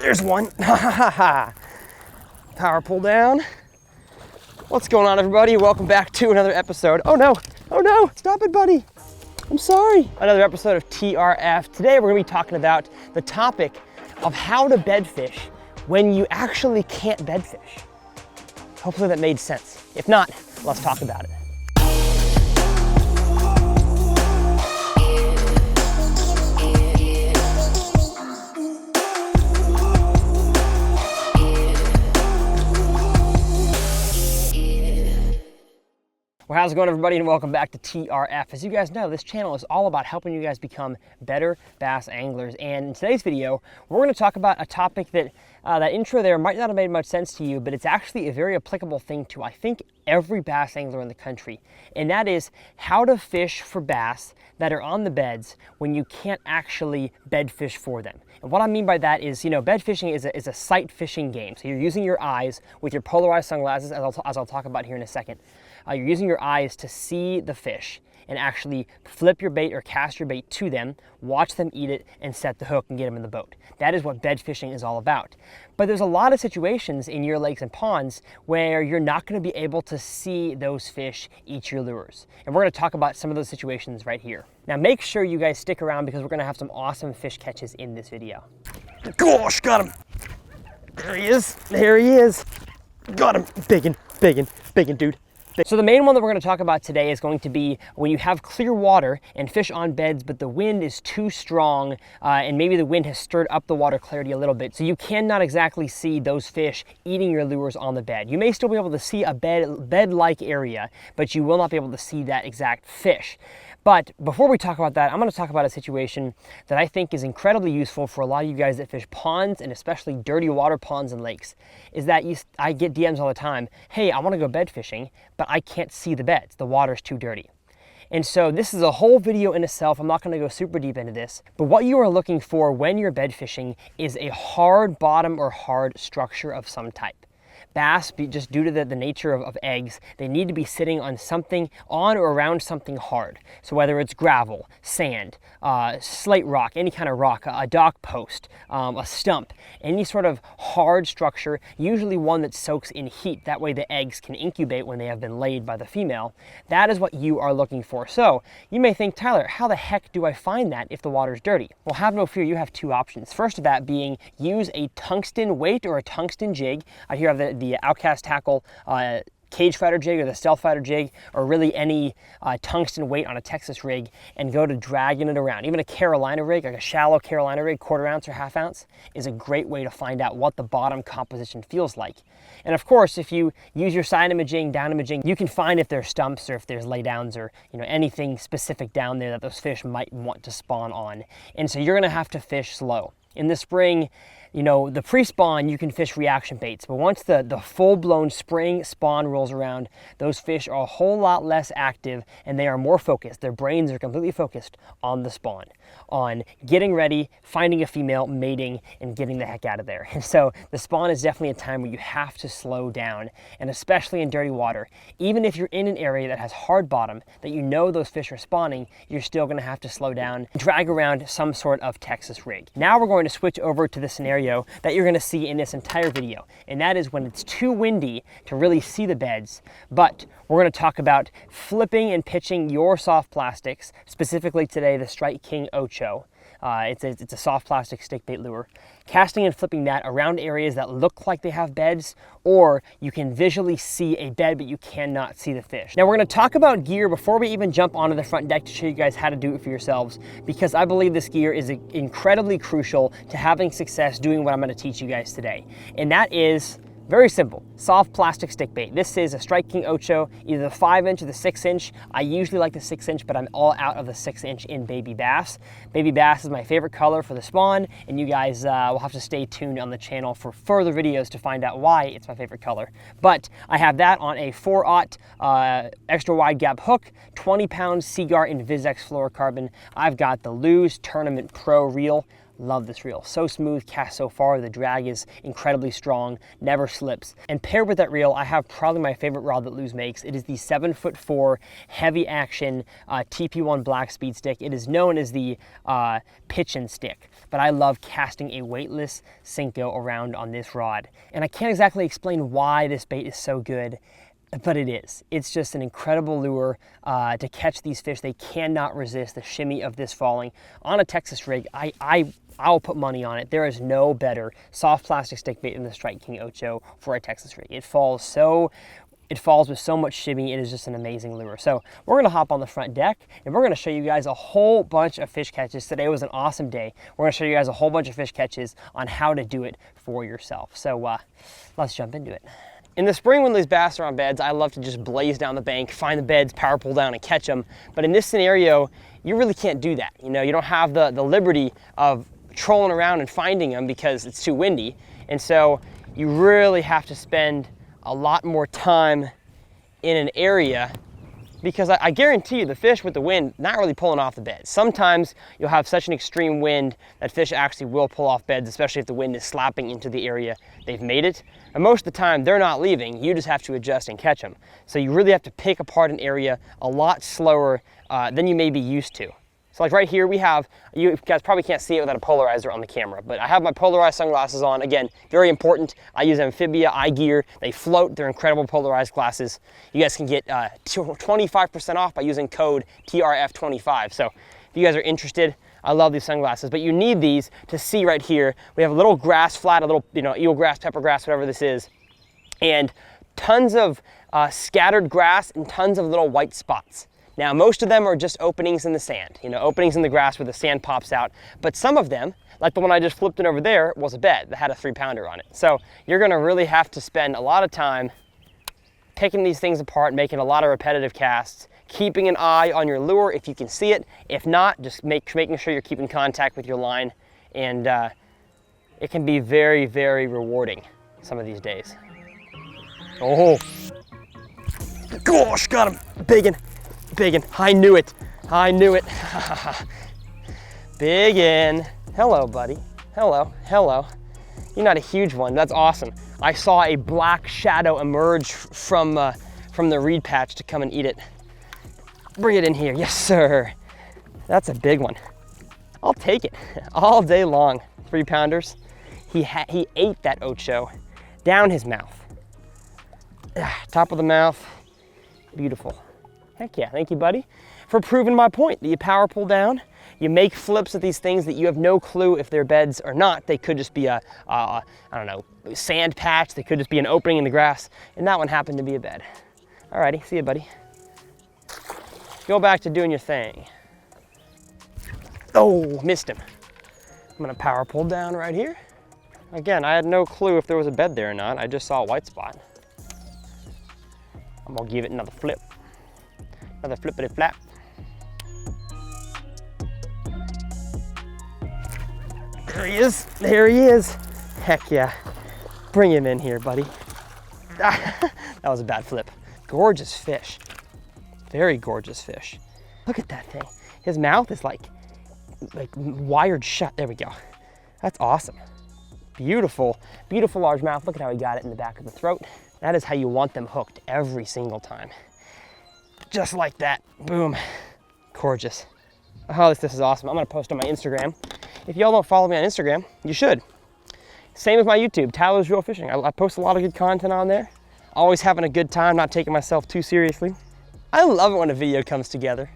There's one. Power pull down. What's going on, everybody? Welcome back to another episode. Oh no, stop it, buddy. I'm sorry. Another episode of TRF. Today we're gonna be talking about the topic of how to bedfish when you actually can't bedfish. Hopefully that made sense. If not, let's talk about it. Well, how's it going, everybody, and welcome back to TRF. As you guys know, this channel is all about helping you guys become better bass anglers. And in today's video, we're going to talk about a topic that that intro there might not have made much sense to you, but it's actually a very applicable thing to, I think, every bass angler in the country. And that is how to fish for bass that are on the beds when you can't actually bed fish for them. And what I mean by that is, bed fishing is a sight fishing game. So you're using your eyes with your polarized sunglasses, as I'll talk about here in a second. You're using your eyes to see the fish and actually flip your bait or cast your bait to them, watch them eat it, and set the hook and get them in the boat. That is what bed fishing is all about. But there's a lot of situations in your lakes and ponds where you're not going to be able to see those fish eat your lures. And we're going to talk about some of those situations right here. Now make sure you guys stick around because we're going to have some awesome fish catches in this video. Gosh, got him. There he is. There he is. Got him. Biggin, dude. So the main one that we're going to talk about today is going to be when you have clear water and fish on beds, but the wind is too strong and maybe the wind has stirred up the water clarity a little bit. So you cannot exactly see those fish eating your lures on the bed. You may still be able to see a bed-like area, but you will not be able to see that exact fish. But before we talk about that, I'm going to talk about a situation that I think is incredibly useful for a lot of you guys that fish ponds and especially dirty water ponds and lakes. Is that I get DMs all the time, hey, I want to go bed fishing, but I can't see the beds. The water's too dirty. And so this is a whole video in itself. I'm not going to go super deep into this, but what you are looking for when you're bed fishing is a hard bottom or hard structure of some type. Bass, just due to the nature of eggs, they need to be sitting on something, on or around something hard. So whether it's gravel, sand, slate rock, any kind of rock, a dock post, a stump, any sort of hard structure, usually one that soaks in heat. That way the eggs can incubate when they have been laid by the female. That is what you are looking for. So you may think, Tyler, how the heck do I find that if the water's dirty? Well, have no fear, you have two options. First of that being use a tungsten weight or a tungsten jig. I here have the Outcast Tackle cage fighter jig or the stealth fighter jig, or really any tungsten weight on a Texas rig, and go to dragging it around. Even a Carolina rig, like a shallow Carolina rig, 1/4 ounce or 1/2 ounce, is a great way to find out what the bottom composition feels like. And of course, if you use your side imaging, down imaging, you can find if there's stumps or if there's laydowns or anything specific down there that those fish might want to spawn on. And so you're gonna have to fish slow. In the spring, the pre-spawn, you can fish reaction baits, but once the full-blown spring spawn rolls around, those fish are a whole lot less active and they are more focused. Their brains are completely focused on the spawn, on getting ready, finding a female, mating, and getting the heck out of there. And so the spawn is definitely a time where you have to slow down, and especially in dirty water. Even if you're in an area that has hard bottom, that those fish are spawning, you're still gonna have to slow down, drag around some sort of Texas rig. Now we're going to switch over to the scenario that you're going to see in this entire video, and that is when it's too windy to really see the beds. But we're going to talk about flipping and pitching your soft plastics, specifically today the Strike King Ocho. It's a soft plastic stick bait lure. Casting and flipping that around areas that look like they have beds, or you can visually see a bed but you cannot see the fish. Now we're going to talk about gear before we even jump onto the front deck to show you guys how to do it for yourselves, because I believe this gear is incredibly crucial to having success doing what I'm going to teach you guys today. And that is very simple, soft plastic stick bait. This is a Strike King Ocho, either the 5-inch or the 6-inch. I usually like the 6-inch, but I'm all out of the 6-inch in baby bass. Baby bass is my favorite color for the spawn, and you guys will have to stay tuned on the channel for further videos to find out why it's my favorite color. But I have that on a 4/0 extra wide gap hook, 20-pound Seaguar Invisex fluorocarbon. I've got the Lew's Tournament Pro reel. love this reel. So smooth, casts so far, the drag is incredibly strong, never slips. And paired with that reel, I have probably my favorite rod that Lew's makes. It is the 7'4" heavy action TP1 black speed stick. It is known as the pitch and stick, but I love casting a weightless Senko around on this rod. And I can't exactly explain why this bait is so good, but it is. It's just an incredible lure to catch these fish. They cannot resist the shimmy of this falling. On a Texas rig, I'll put money on it. There is no better soft plastic stick bait than the Strike King Ocho for a Texas rig. It falls with so much shimmy. It is just an amazing lure. So we're gonna hop on the front deck and we're gonna show you guys a whole bunch of fish catches. Today was an awesome day. We're gonna show you guys a whole bunch of fish catches on how to do it for yourself. So let's jump into it. In the spring when these bass are on beds, I love to just blaze down the bank, find the beds, power pull down and catch them. But in this scenario, you really can't do that. You know, you don't have the liberty of trolling around and finding them because it's too windy. And so you really have to spend a lot more time in an area, because I guarantee you the fish with the wind not really pulling off the bed. Sometimes you'll have such an extreme wind that fish actually will pull off beds, especially if the wind is slapping into the area they've made it. And most of the time they're not leaving, you just have to adjust and catch them. So you really have to pick apart an area a lot slower than you may be used to. So like right here we have, you guys probably can't see it without a polarizer on the camera, but I have my polarized sunglasses on. Again, very important. I use Amphibia eye gear. They float, they're incredible polarized glasses. You guys can get 25% off by using code TRF25. So if you guys are interested, I love these sunglasses, but you need these to see right here. We have a little grass flat, a little, eelgrass, peppergrass, whatever this is, and tons of scattered grass and tons of little white spots. Now, most of them are just openings in the sand, openings in the grass where the sand pops out. But some of them, like the one I just flipped in over there, was a bed that had a 3-pounder on it. So you're gonna really have to spend a lot of time picking these things apart, making a lot of repetitive casts, keeping an eye on your lure if you can see it. If not, just making sure you're keeping contact with your line. And it can be very, very rewarding some of these days. Oh, gosh, got him, biggin'. Biggin, I knew it. Biggin, hello buddy, hello. You're not a huge one, that's awesome. I saw a black shadow emerge from the reed patch to come and eat it. Bring it in here, yes sir. That's a big one. I'll take it all day long. 3-pounders. He ate that Ocho down his mouth. Top of the mouth, beautiful. Heck yeah, thank you, buddy, for proving my point. You power pull down, you make flips at these things that you have no clue if they're beds or not. They could just be a I don't know, sand patch. They could just be an opening in the grass, and that one happened to be a bed. Alrighty, see you, buddy. Go back to doing your thing. Oh, missed him. I'm gonna power pull down right here. Again, I had no clue if there was a bed there or not. I just saw a white spot. I'm gonna give it another flip. Another flippity flap. There he is. Heck yeah. Bring him in here, buddy. That was a bad flip. Gorgeous fish. Very gorgeous fish. Look at that thing. His mouth is like wired shut. There we go. That's awesome. Beautiful, beautiful large mouth. Look at how he got it in the back of the throat. That is how you want them hooked every single time. Just like that, boom, gorgeous. Oh, this is awesome. I'm gonna post on my Instagram. If y'all don't follow me on Instagram, you should. Same with my YouTube, Tyler's Real Fishing. I post a lot of good content on there. Always having a good time, not taking myself too seriously. I love it when a video comes together,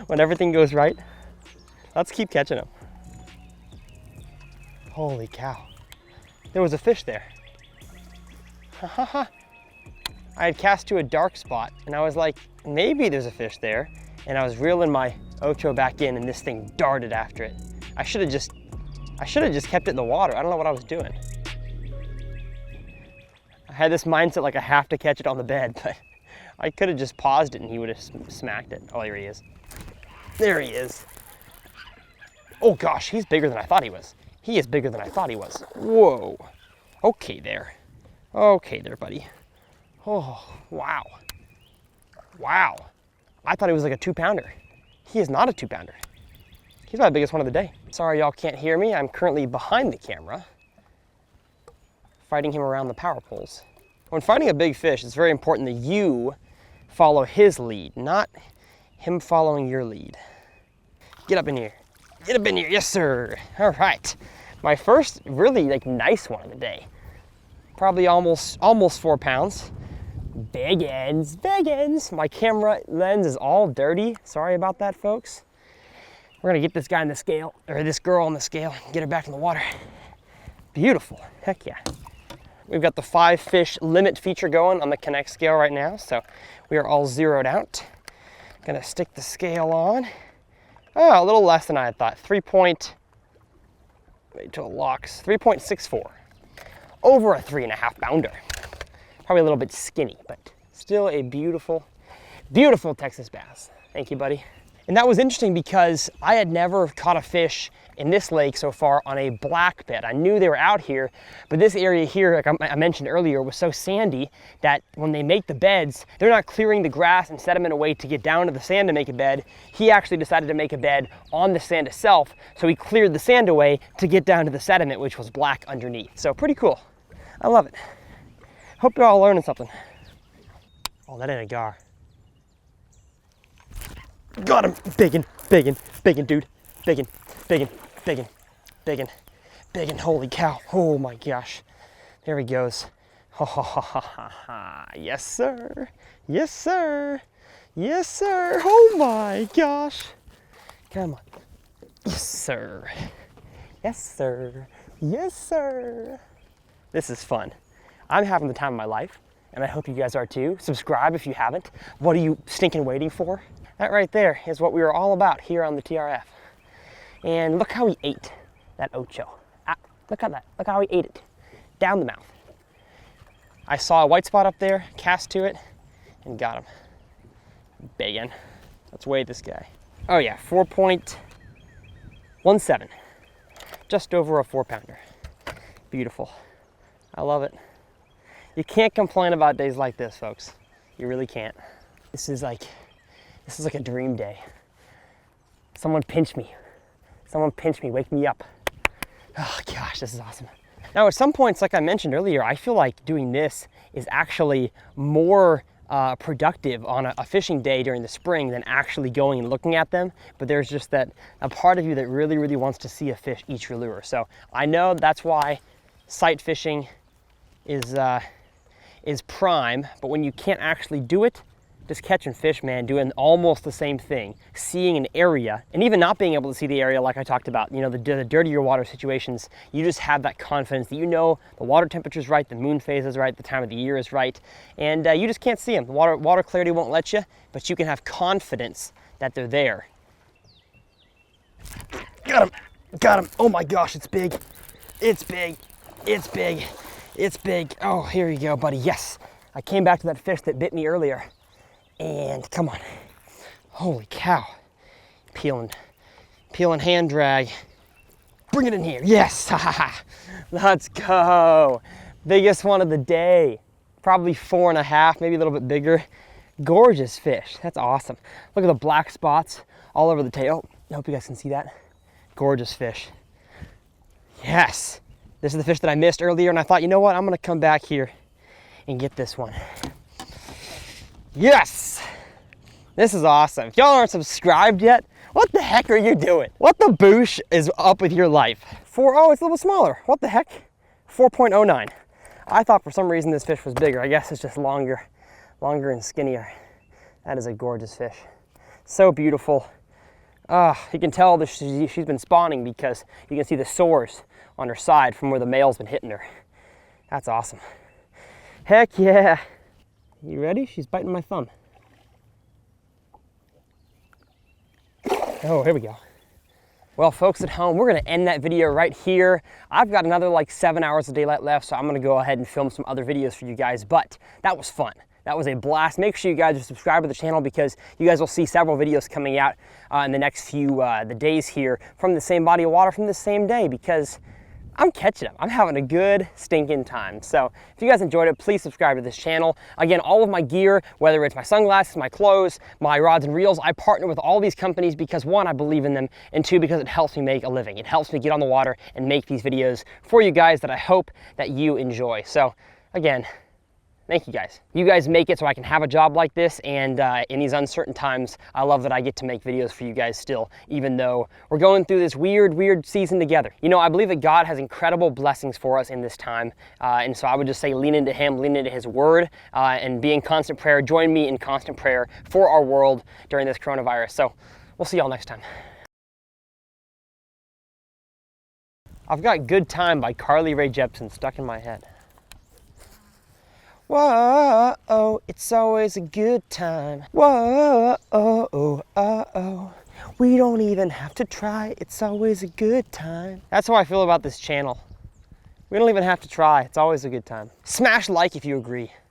when everything goes right. Let's keep catching them. Holy cow. There was a fish there. Ha ha ha. I had cast to a dark spot and I was like, maybe there's a fish there. And I was reeling my Ocho back in and this thing darted after it. I should have just kept it in the water. I don't know what I was doing. I had this mindset like I have to catch it on the bed, but I could have just paused it and he would have smacked it. Oh, here he is. There he is. Oh gosh, he's bigger than I thought he was. He is bigger than I thought he was. Whoa. Okay there. Okay there, buddy. Oh, wow. Wow. I thought he was like a 2-pounder. He is not a 2-pounder. He's my biggest one of the day. Sorry y'all can't hear me. I'm currently behind the camera, fighting him around the power poles. When fighting a big fish, it's very important that you follow his lead, not him following your lead. Get up in here. Get up in here. Yes, sir. All right. My first really nice one of the day. Probably almost 4 pounds. Big ends, big ends. My camera lens is all dirty. Sorry about that, folks. We're gonna get this guy in the scale, or this girl on the scale, and get her back in the water. Beautiful. Heck yeah. We've got the 5 fish limit feature going on the Connect scale right now, so we are all zeroed out. Gonna stick the scale on. Oh, a little less than I had thought. Wait till it locks. 3.64. Over a 3.5 pounder. Probably a little bit skinny, but still a beautiful, beautiful Texas bass. Thank you, buddy. And that was interesting because I had never caught a fish in this lake so far on a black bed. I knew they were out here, but this area here, like I mentioned earlier, was so sandy that when they make the beds, they're not clearing the grass and sediment away to get down to the sand to make a bed. He actually decided to make a bed on the sand itself, so he cleared the sand away to get down to the sediment, which was black underneath. So pretty cool. I love it. Hope you're all learning something. Oh, that ain't a gar. Got him. Biggin, biggin, biggin, dude. Biggin, biggin, biggin, biggin, biggin. Holy cow. Oh my gosh. There he goes. Ha ha ha ha ha ha. Yes, sir. Yes, sir. Yes, sir. Oh my gosh. Come on. Yes, sir. Yes, sir. Yes, sir. This is fun. I'm having the time of my life, and I hope you guys are too. Subscribe if you haven't. What are you stinking waiting for? That right there is what we are all about here on the TRF. And look how he ate that ocho. Look at that. Look how he ate it. Down the mouth. I saw a white spot up there, cast to it, and got him. Biggin. Let's weigh this guy. Oh yeah, 4.17. Just over a 4 pounder. Beautiful. I love it. You can't complain about days like this, folks. You really can't. This is like a dream day. Someone pinch me. Someone pinch me, wake me up. Oh gosh, this is awesome. Now at some points, like I mentioned earlier, I feel like doing this is actually more productive on a fishing day during the spring than actually going and looking at them. But there's just a part of you that really, really wants to see a fish eat your lure. So I know that's why sight fishing is prime, but when you can't actually do it, just catching fish, man, doing almost the same thing, seeing an area, and even not being able to see the area like I talked about, you know, the dirtier water situations, you just have that confidence that you know the water temperature is right, the moon phase is right, the time of the year is right, and you just can't see them. The water clarity won't let you, but you can have confidence that they're there. Got him, got him. Oh my gosh, it's big, it's big, it's big, it's big. Oh, here you go, buddy. Yes, I came back to that fish that bit me earlier. And come on, holy cow, peeling hand drag. Bring it in here, yes, let's go. Biggest one of the day, probably 4.5, maybe a little bit bigger. Gorgeous fish, that's awesome. Look at the black spots all over the tail. I hope you guys can see that. Gorgeous fish. Yes, this is the fish that I missed earlier, and I thought, you know what, I'm gonna come back here and get this one. Yes! This is awesome. If y'all aren't subscribed yet, what the heck are you doing? What the boosh is up with your life? Oh, it's a little smaller. What the heck? 4.09. I thought for some reason this fish was bigger. I guess it's just longer and skinnier. That is a gorgeous fish. So beautiful. You can tell that she's been spawning because you can see the sores on her side from where the male's been hitting her. That's awesome. Heck yeah. You ready? She's biting my thumb. Oh, here we go. Well, folks at home, we're gonna end that video right here. I've got another like 7 hours of daylight left, so I'm gonna go ahead and film some other videos for you guys, but that was fun. That was a blast. Make sure you guys are subscribed to the channel because you guys will see several videos coming out in the next few the days here from the same body of water from the same day, because I'm catching up. I'm having a good stinking time. So if you guys enjoyed it, please subscribe to this channel. Again, all of my gear, whether it's my sunglasses, my clothes, my rods and reels, I partner with all these companies because one, I believe in them, and two, because it helps me make a living. It helps me get on the water and make these videos for you guys that I hope that you enjoy. So again, thank you guys. You guys make it so I can have a job like this, and in these uncertain times, I love that I get to make videos for you guys still, even though we're going through this weird season together. You know, I believe that God has incredible blessings for us in this time, and so I would just say lean into Him, lean into His Word, and be in constant prayer. Join me in constant prayer for our world during this coronavirus. So we'll see y'all next time. I've got Good Time by Carly Rae Jepsen stuck in my head. Whoa, it's always a good time. Whoa, we don't even have to try. It's always a good time. That's how I feel about this channel. We don't even have to try. It's always a good time. Smash like if you agree.